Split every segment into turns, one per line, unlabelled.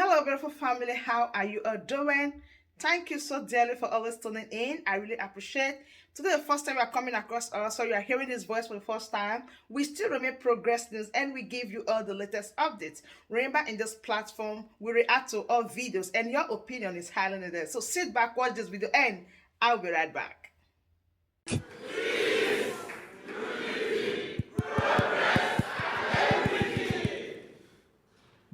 Hello, beautiful family. How are you all doing? Thank you so dearly for always tuning in. I really appreciate. Today, the first time you are coming across us, so you are hearing this voice for the first time. We still remain Progress News, and we give you all the latest updates. Remember, in this platform, we react to all videos, and your opinion is highly needed. So sit back, watch this video, and I'll be right back.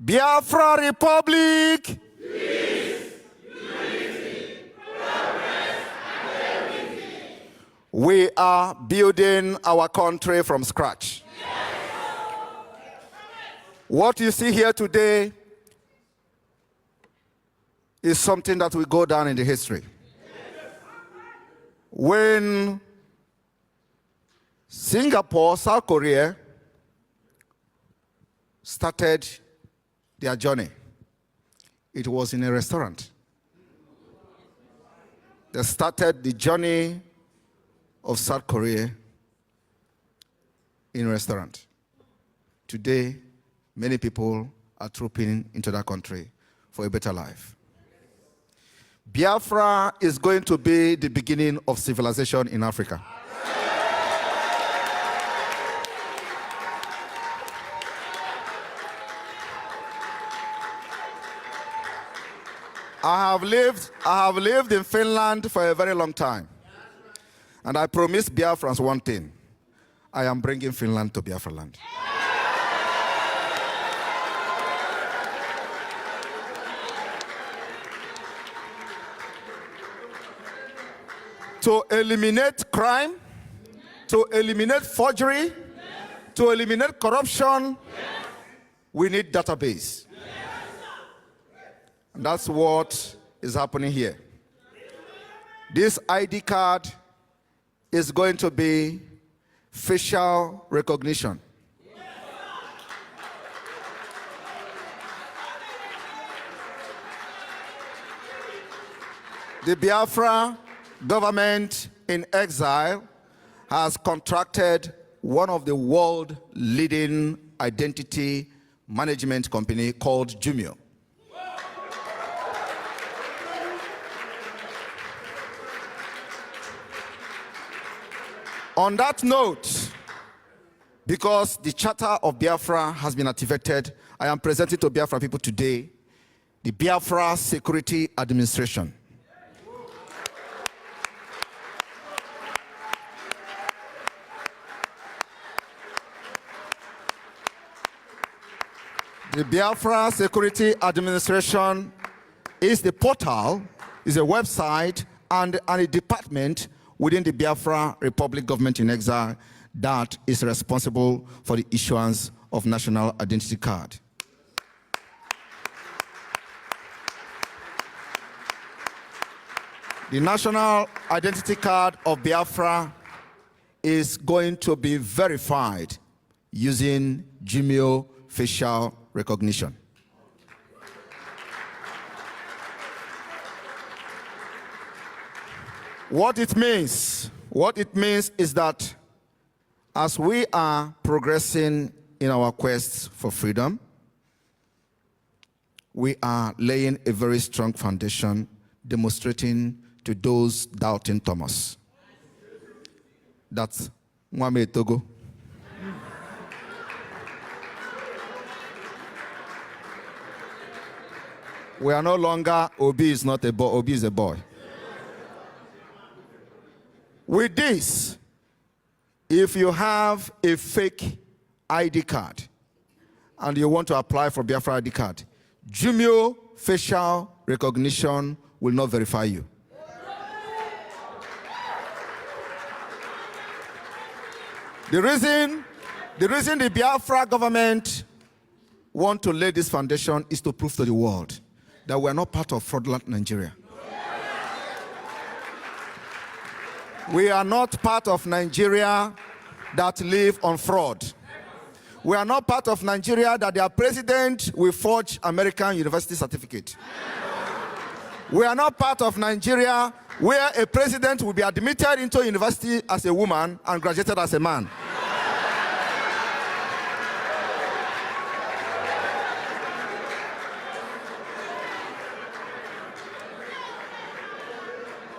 Biafra Republic. We are building our country from scratch. What you see here today is something that will go down in the history. When Singapore, South Korea started their journey, it was in a restaurant. They started the journey of South Korea in a restaurant. Today, many people are trooping into that country for a better life. Biafra is going to be the beginning of civilization in Africa. I have lived in Finland for a very long time. And I promised Biafrans one thing. I am bringing Finland to Biafra land. To eliminate crime, to eliminate forgery, to eliminate corruption, we need database. And that's what is happening here. This ID card is going to be facial recognition. The Biafra government in exile has contracted one of the world leading identity management company called Jumio. On that note, because the Charter of Biafra has been activated, I am presenting to Biafra people today the Biafra Security Administration. The Biafra Security Administration is the portal, is a website, and a department within the Biafra Republic government in exile that is responsible for the issuance of national identity card. The national identity card of Biafra is going to be verified using Jumio facial recognition. What it means is that as we are progressing in our quest for freedom, we are laying a very strong foundation, demonstrating to those doubting Thomas. That's Mwame Togo. We are no longer, Obi is not a boy, Obi is a boy. With this, if you have a fake ID card and you want to apply for Biafra ID card, Jumio facial recognition will not verify you. The reason the Biafra government want to lay this foundation is to prove to the world that we are not part of fraudulent Nigeria. We are not part of Nigeria that live on fraud. We are not part of Nigeria that their president will forge American university certificate. We are not part of Nigeria where a president will be admitted into university as a woman and graduated as a man.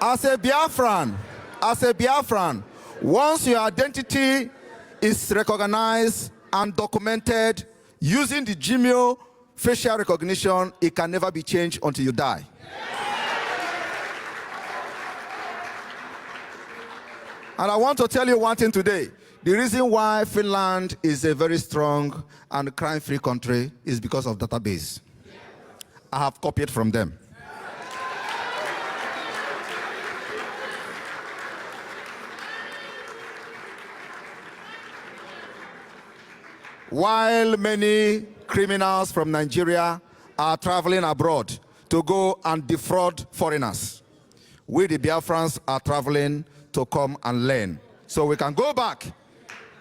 As a Biafran, once your identity is recognized and documented using the Gmail facial recognition, it can never be changed until you die. And I want to tell you one thing today. The reason why Finland is a very strong and crime-free country is because of database. I have copied from them. While many criminals from Nigeria are traveling abroad to go and defraud foreigners, we the Biafrans are traveling to come and learn so we can go back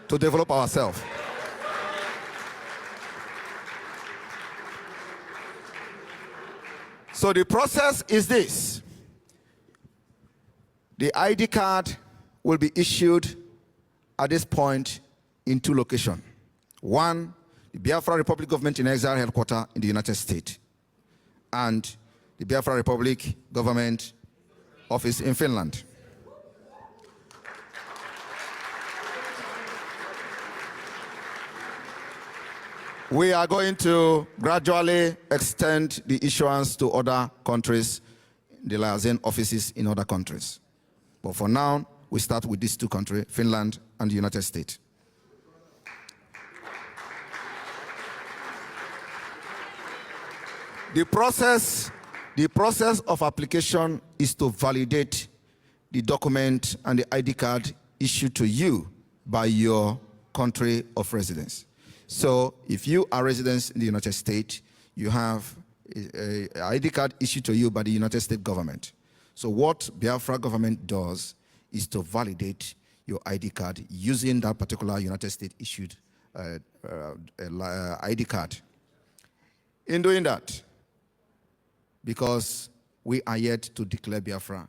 to develop ourselves. So the process is this. The ID card will be issued at this point in 2 locations. One, the Biafra Republic Government in Exile headquarters in the United States, and the Biafra Republic Government Office in Finland. We are going to gradually extend the issuance to other countries, the liaison offices in other countries. But for now, we start with these 2 countries, Finland and the United States. The process of application is to validate the document and the ID card issued to you by your country of residence. So if you are residents in the United States, you have an ID card issued to you by the United States government. So what Biafra government does is to validate your ID card using that particular United States issued ID card. In doing that, because we are yet to declare Biafra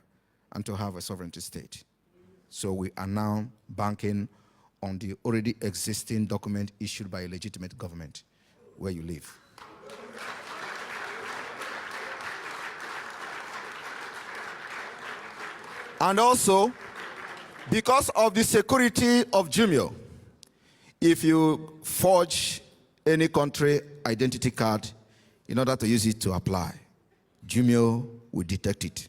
and to have a sovereignty state. So we are now banking on the already existing document issued by a legitimate government where you live. And also, because of the security of Gmail, if you forge any country identity card in order to use it to apply, Gmail will detect it.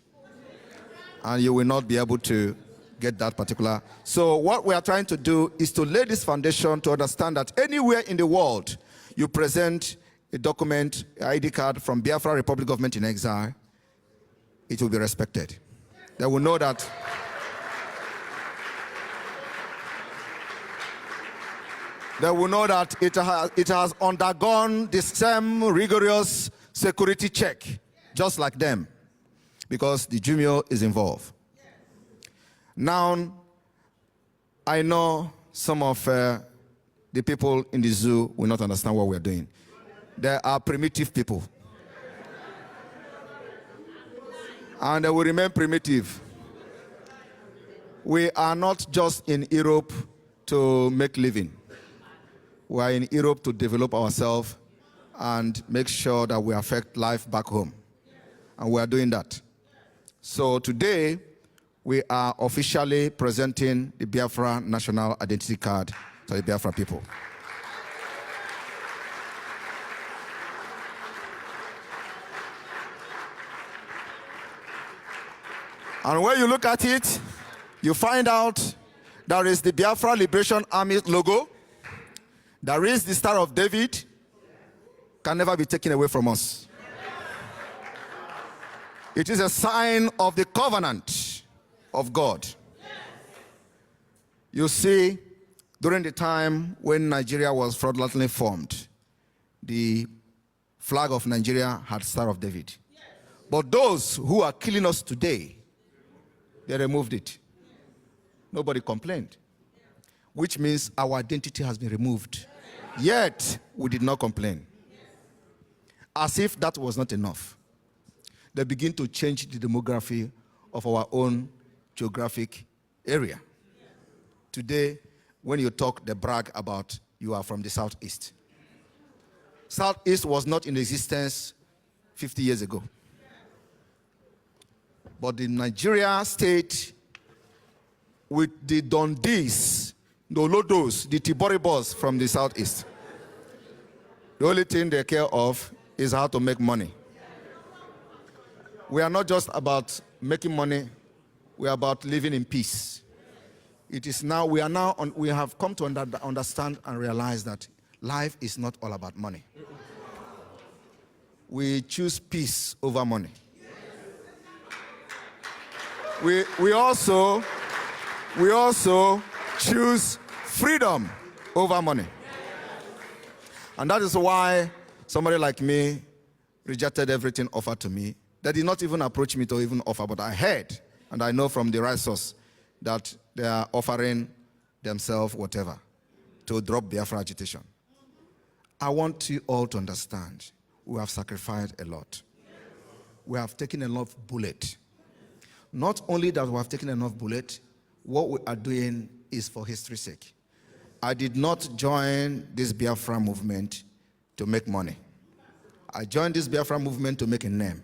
And you will not be able to get that particular. So what we are trying to do is to lay this foundation to understand that anywhere in the world you present a document, ID card from Biafra Republic Government in Exile, it will be respected. They will know that it has undergone the same rigorous security check, just like them, because the Gmail is involved. Now, I know some of the people in the zoo will not understand what we're doing. They are primitive people. And they will remain primitive. We are not just in Europe to make living. We are in Europe to develop ourselves and make sure that we affect life back home. And we are doing that. So today, we are officially presenting the Biafra National Identity Card to the Biafra people. And when you look at it, you find out there is the Biafra Liberation Army logo. There is the Star of David. Can never be taken away from us. It is a sign of the covenant of God. You see, during the time when Nigeria was fraudulently formed, the flag of Nigeria had Star of David. But those who are killing us today, they removed it. Nobody complained, which means our identity has been removed. Yet, we did not complain. As if that was not enough, they begin to change the demography of our own geographic area. Today, when you talk, they brag about you are from the Southeast. Southeast was not in existence 50 years ago. But the Nigeria state, with the Dundees, the Olodos, the Tiboribos from the southeast, the only thing they care of is how to make money. We are not just about making money, we are about living in peace. It is now, we have come to understand and realize that life is not all about money. We choose peace over money. We also choose freedom over money. And that is why somebody like me rejected everything offered to me. They did not even approach me to even offer, but I heard, and I know from the right source, that they are offering themselves whatever to drop Biafra agitation. I want you all to understand, we have sacrificed a lot. We have taken enough bullet. Not only that we have taken enough bullet, what we are doing is for history's sake. I did not join this Biafra movement to make money. I joined this Biafra movement to make a name.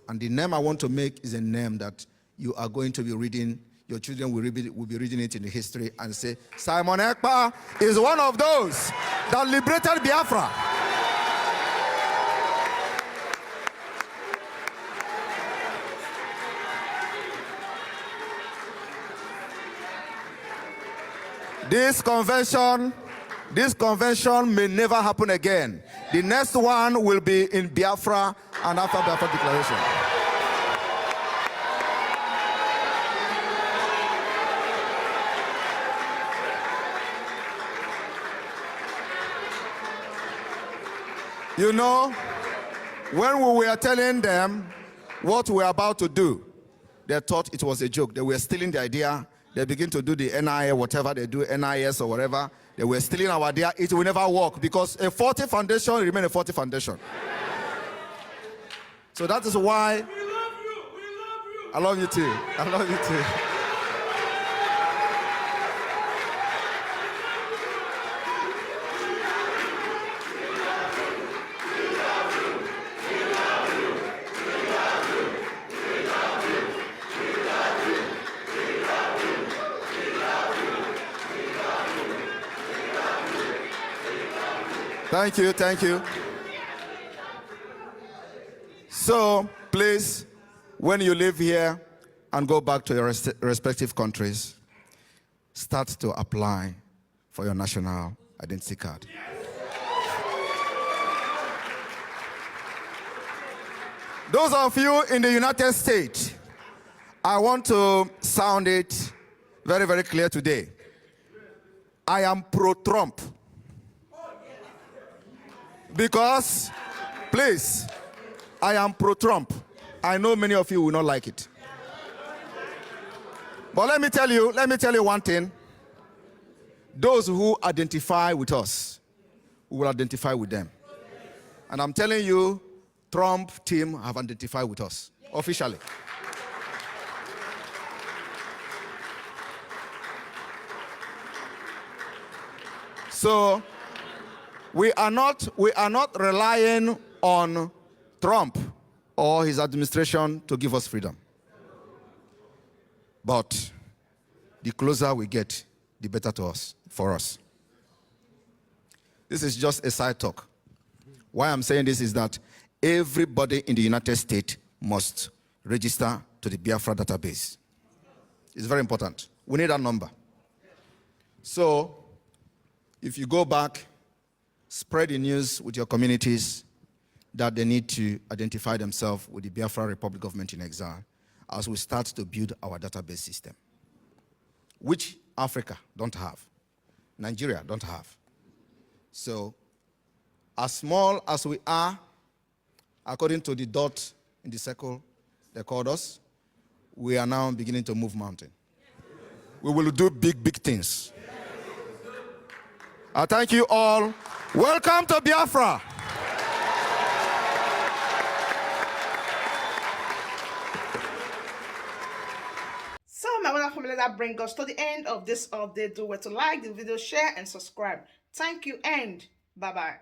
And the name I want to make is a name that you are going to be reading, your children will be reading it in the history and say, Simon Ekpa is one of those that liberated Biafra. This convention may never happen again. The next one will be in Biafra and after Biafra declaration. You know, when we were telling them what we were about to do, they thought it was a joke. They were stealing the idea. They begin to do the NIA, whatever they do, NIS or whatever. They were stealing our idea. It will never work because a faulty foundation remains a faulty foundation. So that is why. We love you. We love you. I love you too. I love you too. Thank you, thank you. So, please, when you live here and go back to your respective countries, start to apply for your national identity card. Those of you in the United States, I want to sound it very, very clear today. I am pro-Trump. Because, please, I am pro-Trump. I know many of you will not like it. But let me tell you one thing. Those who identify with us, we will identify with them. And I'm telling you, Trump team have identified with us, officially. So, we are not relying on Trump or his administration to give us freedom. But the closer we get, the better for us. This is just a side talk. Why I'm saying this is that everybody in the United States must register to the Biafra database. It's very important. We need that number. So, if you go back, spread the news with your communities that they need to identify themselves with the Biafra Republic Government in Exile as we start to build our database system, which Africa don't have, Nigeria don't have. So, as small as we are, according to the dot in the circle they called us, we are now beginning to move mountain. We will do big, big things. I thank you all. Welcome to Biafra.
So, my wonderful family, that brings us to the end of this update. Do well to like the video, share, and subscribe. Thank you, and bye-bye.